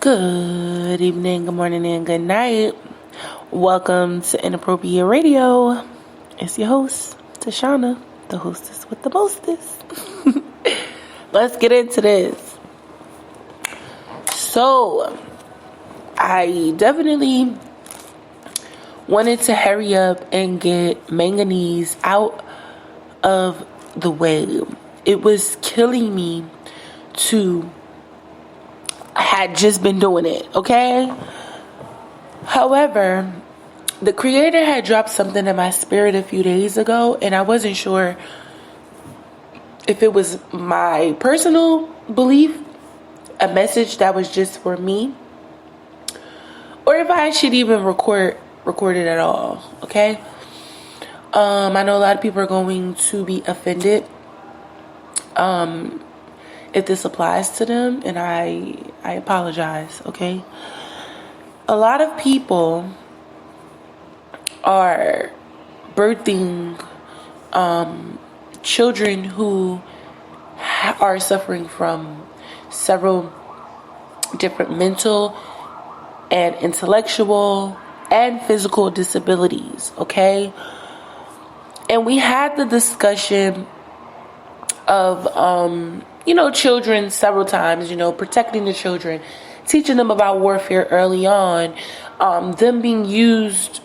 Good evening, good morning, and good night. Welcome to Inappropriate Radio. It's your host, Tashana, the hostess with the mostest. Let's get into this. So, I definitely wanted to hurry up and get manganese out of the way. It was killing me to had just been doing it, okay? However, the creator had dropped something in my spirit a few days ago, and I wasn't sure if it was my personal belief, a message that was just for me, or if I should even record it at all, okay? I know a lot of people are going to be offended if this applies to them, and I apologize, okay? A lot of people are birthing children who are suffering from several different mental and intellectual and physical disabilities, okay? And we had the discussion of children several times, protecting the children, teaching them about warfare early on, them being used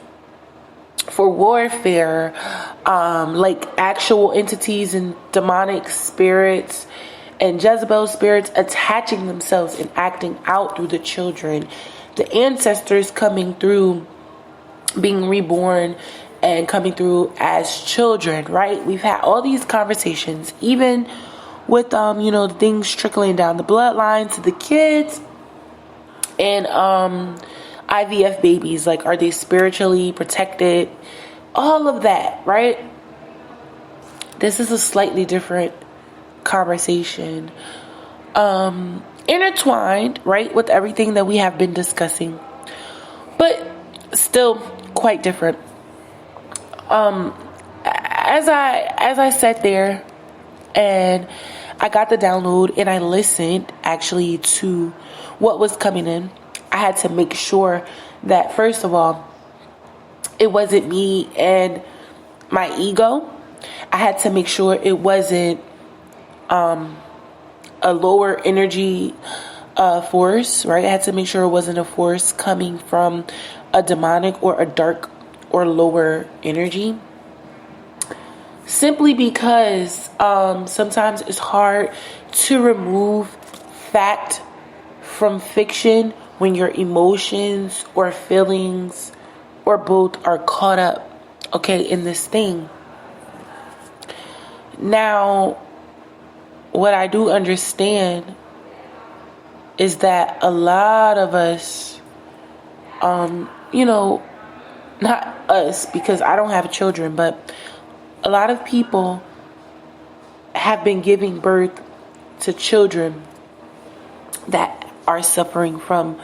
for warfare, like actual entities and demonic spirits and Jezebel spirits attaching themselves and acting out through the children, the ancestors coming through, being reborn and coming through as children, right? We've had all these conversations, even with things trickling down the bloodline to the kids and IVF babies. Like, are they spiritually protected? All of that, right? This is a slightly different conversation, intertwined, right, with everything that we have been discussing, but still quite different. As I sat there and I got the download and I listened actually to what was coming in, I had to make sure that, first of all, it wasn't me and my ego. I had to make sure it wasn't a lower energy force, right? I had to make sure it wasn't a force coming from a demonic or a dark or lower energy. Simply because sometimes it's hard to remove fact from fiction when your emotions or feelings or both are caught up, okay, in this thing. Now, what I do understand is that a lot of us, not us, because I don't have children, but a lot of people have been giving birth to children that are suffering from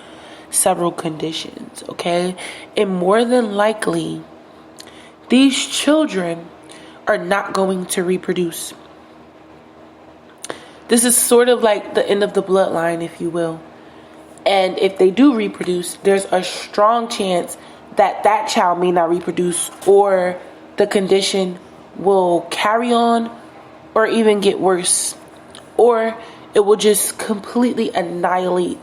several conditions, okay? And more than likely, these children are not going to reproduce. This is sort of like the end of the bloodline, if you will. And if they do reproduce, there's a strong chance that that child may not reproduce, or the condition will carry on or even get worse, or it will just completely annihilate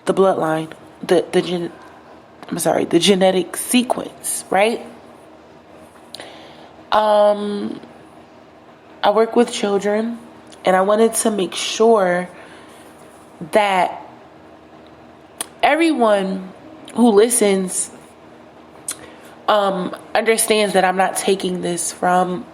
the bloodline, the genetic sequence, right? I work with children, and I wanted to make sure that everyone who listens understands that I'm not taking this from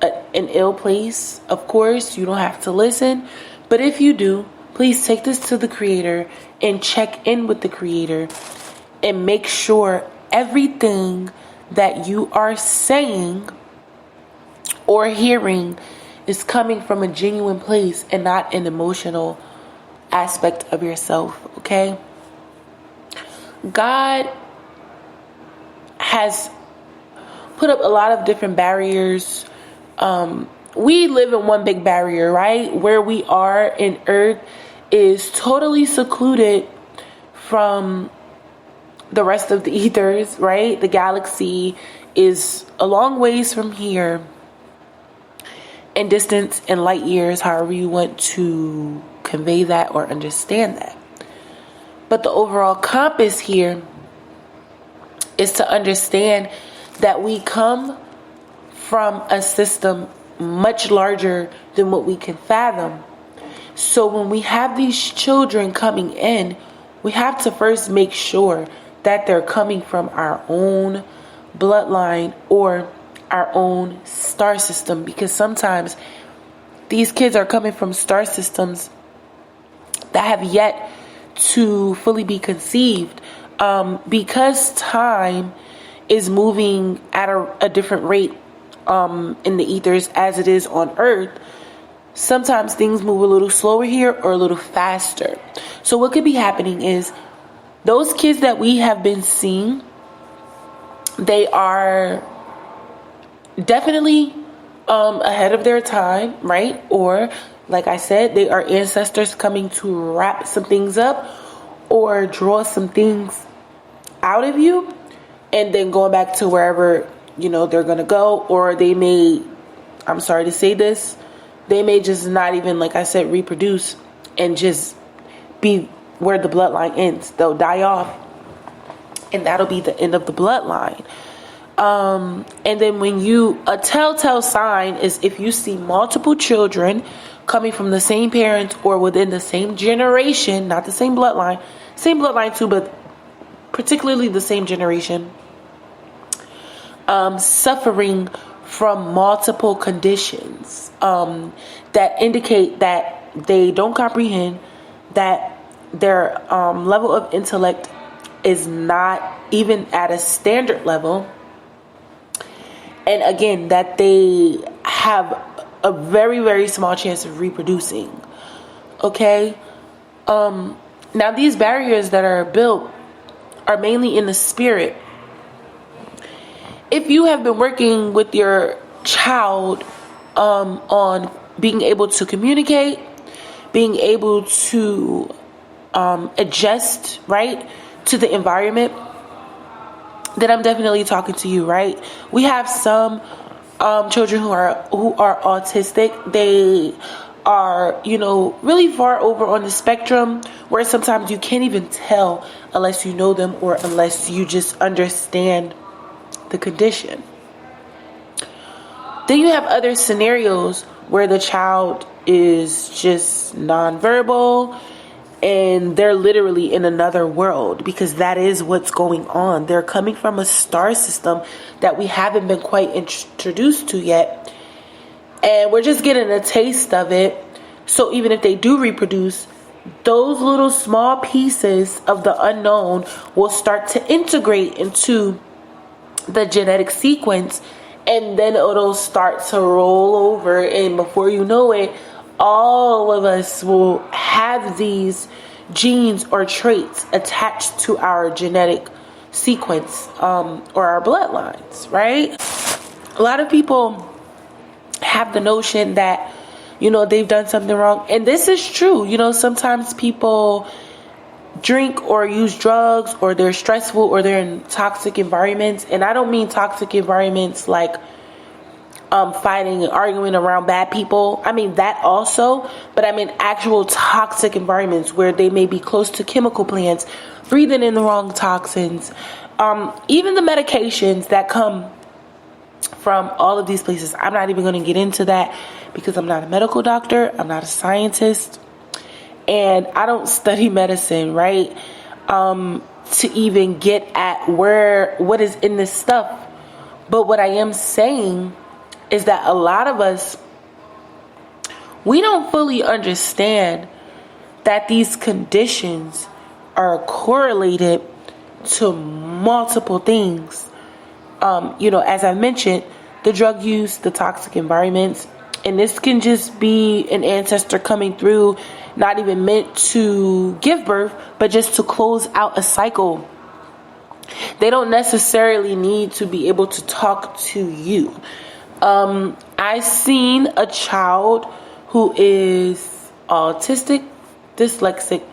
an ill place. Of course, you don't have to listen, but if you do, please take this to the creator and check in with the creator and make sure everything that you are saying or hearing is coming from a genuine place and not an emotional aspect of yourself, okay? God has put up a lot of different barriers. We live in one big barrier, right? Where we are in Earth is totally secluded from the rest of the ethers, right? The galaxy is a long ways from here in distance and light years, however you want to convey that or understand that. But the overall compass here is to understand that we come from a system much larger than what we can fathom. So when we have these children coming in, we have to first make sure that they're coming from our own bloodline or our own star system, because sometimes these kids are coming from star systems that have yet to fully be conceived, because time is moving at a different rate in the ethers as it is on Earth. Sometimes things move a little slower here or a little faster. So what could be happening is those kids that we have been seeing, they are definitely ahead of their time, right? Or like I said, they are ancestors coming to wrap some things up or draw some things out of you and then going back to wherever, they're going to go. Or they may, I'm sorry to say this, they may just not even, like I said, reproduce and just be where the bloodline ends. They'll die off and that'll be the end of the bloodline. And then a telltale sign is if you see multiple children coming from the same parents or within the same generation, not the same bloodline too, but particularly the same generation, suffering from multiple conditions that indicate that they don't comprehend, that their level of intellect is not even at a standard level, and again, that they have a very, very small chance of reproducing. Okay? Now these barriers that are built are mainly in the spirit. If you have been working with your child on being able to communicate, being able to adjust, right, to the environment, then I'm definitely talking to you, right? We have some children who are autistic. They are, really far over on the spectrum, where sometimes you can't even tell unless you know them or unless you just understand the condition. Then you have other scenarios where the child is just nonverbal and they're literally in another world, because that is what's going on. They're coming from a star system that we haven't been quite introduced to yet, and we're just getting a taste of it. So even if they do reproduce, those little small pieces of the unknown will start to integrate into the genetic sequence, and then it'll start to roll over, and before you know it, all of us will have these genes or traits attached to our genetic sequence or our bloodlines, right? A lot of people have the notion that, they've done something wrong, and this is true. Sometimes people drink or use drugs, or they're stressful, or they're in toxic environments. And I don't mean toxic environments like fighting and arguing around bad people. I mean that also, but I mean actual toxic environments where they may be close to chemical plants, breathing in the wrong toxins, even the medications that come from all of these places. I'm not even going to get into that because I'm not a medical doctor, I'm not a scientist, and I don't study medicine, right? To even get at what is in this stuff. But what I am saying is that a lot of us, we don't fully understand that these conditions are correlated to multiple things. As I mentioned, the drug use, the toxic environments, and this can just be an ancestor coming through, not even meant to give birth, but just to close out a cycle. They don't necessarily need to be able to talk to you. I seen a child who is autistic, dyslexic,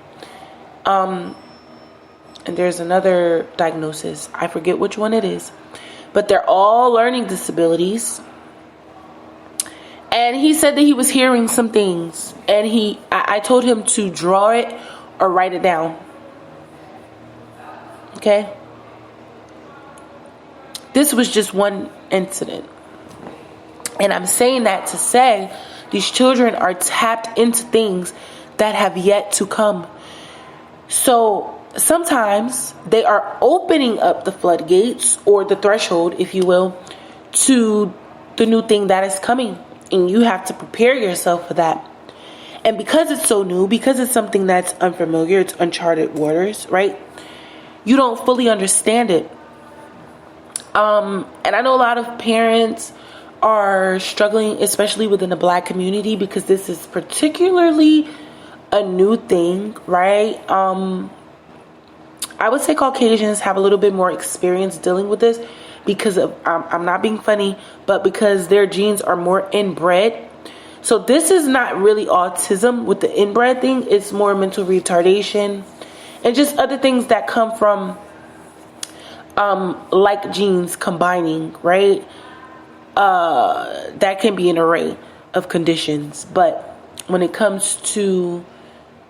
and there's another diagnosis. I forget which one it is, but they're all learning disabilities. And he said that he was hearing some things, and I told him to draw it or write it down. Okay? This was just one incident. And I'm saying that to say these children are tapped into things that have yet to come. So sometimes they are opening up the floodgates, or the threshold, if you will, to the new thing that is coming. And you have to prepare yourself for that. And because it's so new, because it's something that's unfamiliar, it's uncharted waters, right? You don't fully understand it. And I know a lot of parents are struggling, especially within the Black community, because this is particularly a new thing, right? I would say Caucasians have a little bit more experience dealing with this because of, I'm not being funny, but because their genes are more inbred. So this is not really autism with the inbred thing. It's more mental retardation and just other things that come from like genes combining, right? That can be an array of conditions. But when it comes to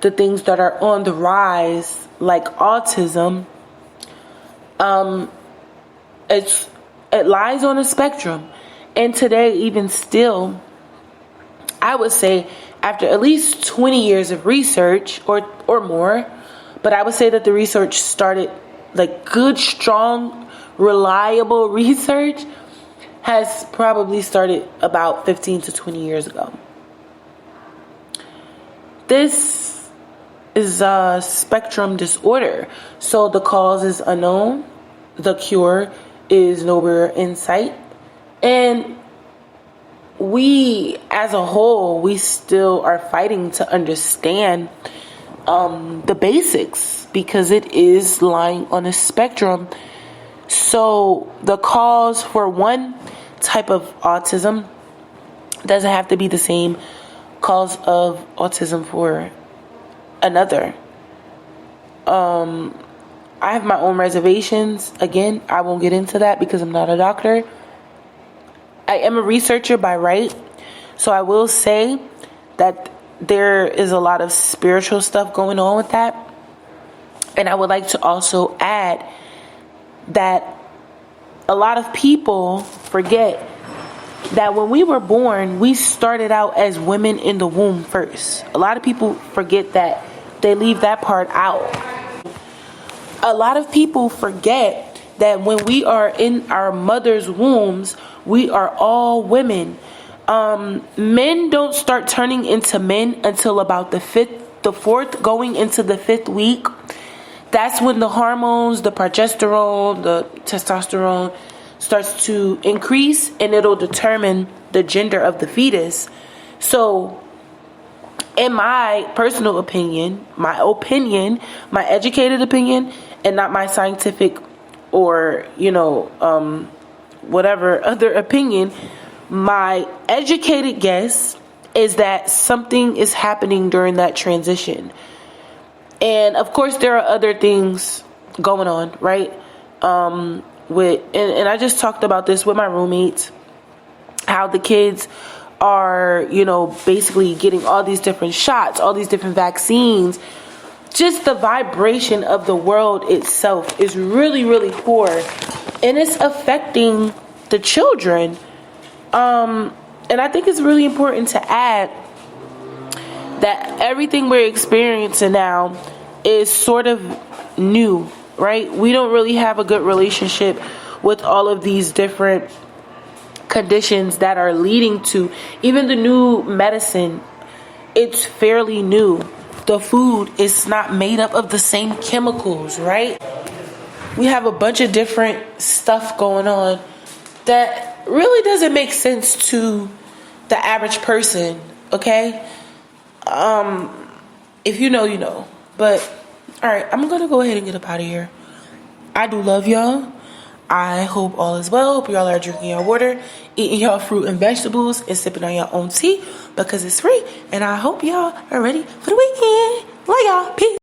the things that are on the rise, like autism, it lies on a spectrum. And today, even still, I would say after at least 20 years of research or more, but I would say that the research started, like good, strong, reliable research has probably started about 15 to 20 years ago. This is a spectrum disorder. So the cause is unknown. The cure is nowhere in sight. And we, as a whole, we still are fighting to understand the basics, because it is lying on a spectrum. So the cause for one type of autism doesn't have to be the same cause of autism for another. I have my own reservations. Again, I won't get into that because I'm not a doctor. I am a researcher by right. So I will say that there is a lot of spiritual stuff going on with that. And I would like to also add that a lot of people forget that when we were born, we started out as women in the womb first. A lot of people forget that. They leave that part out. A lot of people forget that when we are in our mother's wombs, we are all women. Men don't start turning into men until about the fourth, going into the 5th week. That's when the hormones, the progesterone, the testosterone starts to increase, and it'll determine the gender of the fetus. So in my personal opinion, my educated opinion, and not my scientific or, whatever other opinion, my educated guess is that something is happening during that transition. And of course, there are other things going on, right? And I just talked about this with my roommates, how the kids are, basically getting all these different shots, all these different vaccines. Just the vibration of the world itself is really, really poor. And it's affecting the children. And I think it's really important to add that everything we're experiencing now is sort of new, right? We don't really have a good relationship with all of these different conditions that are leading to even the new medicine. It's fairly new. The food is not made up of the same chemicals, right? We have a bunch of different stuff going on that really doesn't make sense to the average person, okay? If you know, you know. But, alright, I'm gonna go ahead and get up out of here. I do love y'all. I hope all is well. Hope y'all are drinking your water, eating your fruit and vegetables, and sipping on your own tea because it's free. And I hope y'all are ready for the weekend. Love y'all. Peace.